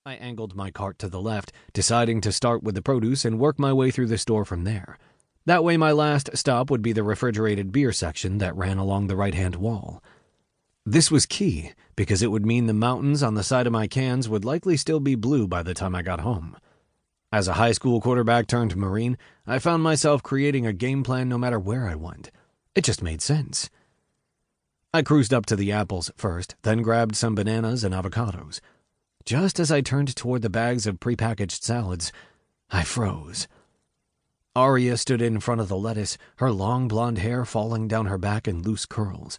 I angled my cart to the left, deciding to start with the produce and work my way through the store from there. That way my last stop would be the refrigerated beer section that ran along the right-hand wall. This was key, because it would mean the mountains on the side of my cans would likely still be blue by the time I got home. As a high school quarterback turned Marine, I found myself creating a game plan no matter where I went. It just made sense. I cruised up to the apples first, then grabbed some bananas and avocados. Just as I turned toward the bags of prepackaged salads, I froze. Aria stood in front of the lettuce, her long blonde hair falling down her back in loose curls.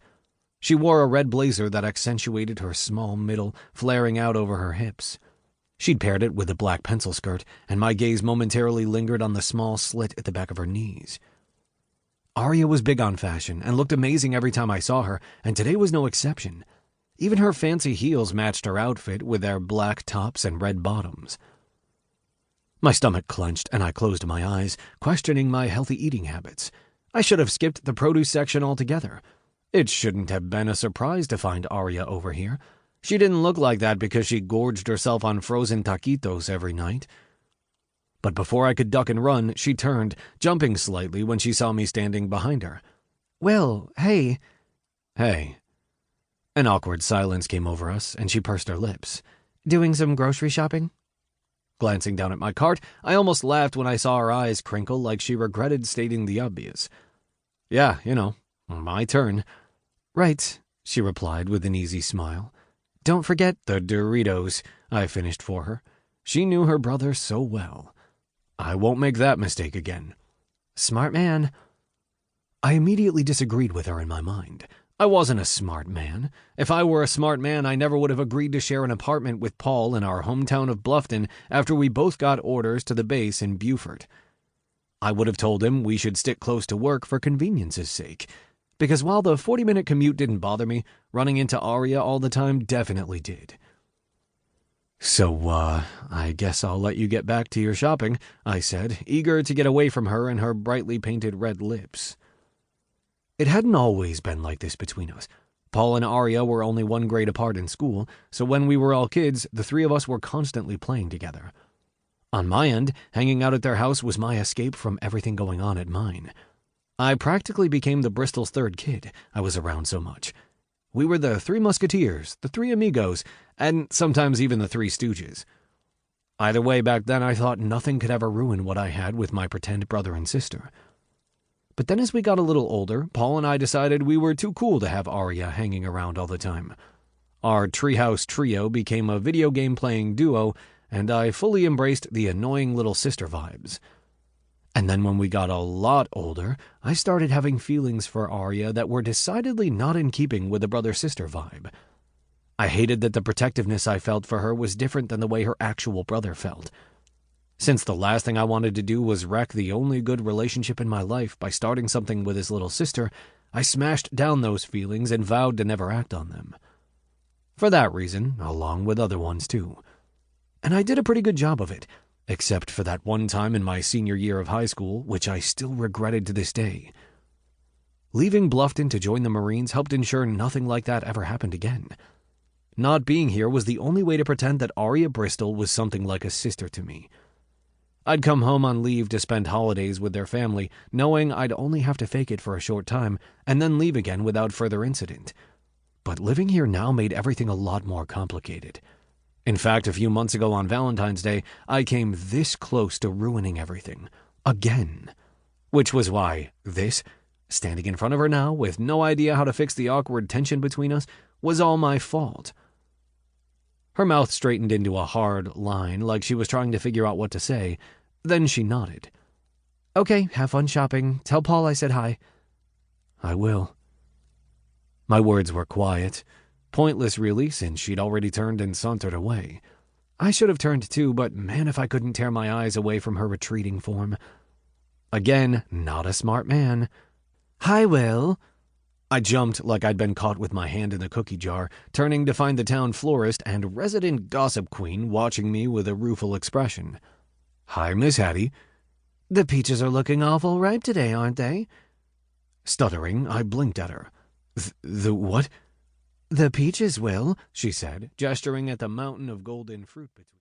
She wore a red blazer that accentuated her small middle, flaring out over her hips. She'd paired it with a black pencil skirt, and my gaze momentarily lingered on the small slit at the back of her knees. Aria was big on fashion and looked amazing every time I saw her, and today was no exception. Even her fancy heels matched her outfit with their black tops and red bottoms. My stomach clenched, and I closed my eyes, questioning my healthy eating habits. I should have skipped the produce section altogether. It shouldn't have been a surprise to find Aria over here. She didn't look like that because she gorged herself on frozen taquitos every night. But before I could duck and run, she turned, jumping slightly when she saw me standing behind her. "Will, hey." "Hey." An awkward silence came over us, and she pursed her lips. "Doing some grocery shopping?" Glancing down at my cart, I almost laughed when I saw her eyes crinkle like she regretted stating the obvious. "Yeah, my turn." "Right," she replied with an easy smile. "Don't forget the Doritos," I finished for her. She knew her brother so well. "I won't make that mistake again." "Smart man." I immediately disagreed with her in my mind. I wasn't a smart man. If I were a smart man, I never would have agreed to share an apartment with Paul in our hometown of Bluffton after we both got orders to the base in Beaufort. I would have told him we should stick close to work for convenience's sake. Because while the 40-minute commute didn't bother me, running into Aria all the time definitely did. "So, I guess I'll let you get back to your shopping," I said, eager to get away from her and her brightly painted red lips. It hadn't always been like this between us. Paul and Aria were only one grade apart in school, so when we were all kids, the three of us were constantly playing together. On my end, hanging out at their house was my escape from everything going on at mine. I practically became the Bristol's third kid. I was around so much. We were the Three Musketeers, the Three Amigos, and sometimes even the Three Stooges. Either way, back then I thought nothing could ever ruin what I had with my pretend brother and sister. But then as we got a little older, Paul and I decided we were too cool to have Aria hanging around all the time. Our treehouse trio became a video game playing duo, and I fully embraced the annoying little sister vibes. And then when we got a lot older, I started having feelings for Aria that were decidedly not in keeping with the brother-sister vibe. I hated that the protectiveness I felt for her was different than the way her actual brother felt. Since the last thing I wanted to do was wreck the only good relationship in my life by starting something with his little sister, I smashed down those feelings and vowed to never act on them. For that reason, along with other ones too. And I did a pretty good job of it, except for that one time in my senior year of high school, which I still regretted to this day. Leaving Bluffton to join the Marines helped ensure nothing like that ever happened again. Not being here was the only way to pretend that Aria Bristol was something like a sister to me. I'd come home on leave to spend holidays with their family, knowing I'd only have to fake it for a short time, and then leave again without further incident. But living here now made everything a lot more complicated. In fact, a few months ago on Valentine's Day, I came this close to ruining everything. Again. Which was why this, standing in front of her now with no idea how to fix the awkward tension between us, was all my fault. Her mouth straightened into a hard line like she was trying to figure out what to say. Then she nodded. "Okay, have fun shopping. Tell Paul I said hi." "I will." My words were quiet. Pointless, really, since she'd already turned and sauntered away. I should have turned too, but man, if I couldn't tear my eyes away from her retreating form. Again, not a smart man. "Hi, Will." I jumped like I'd been caught with my hand in the cookie jar, turning to find the town florist and resident gossip queen watching me with a rueful expression. "Hi, Miss Hattie." "The peaches are looking awful ripe today, aren't they?" Stuttering, I blinked at her. The what?" "The peaches, Will," she said, gesturing at the mountain of golden fruit between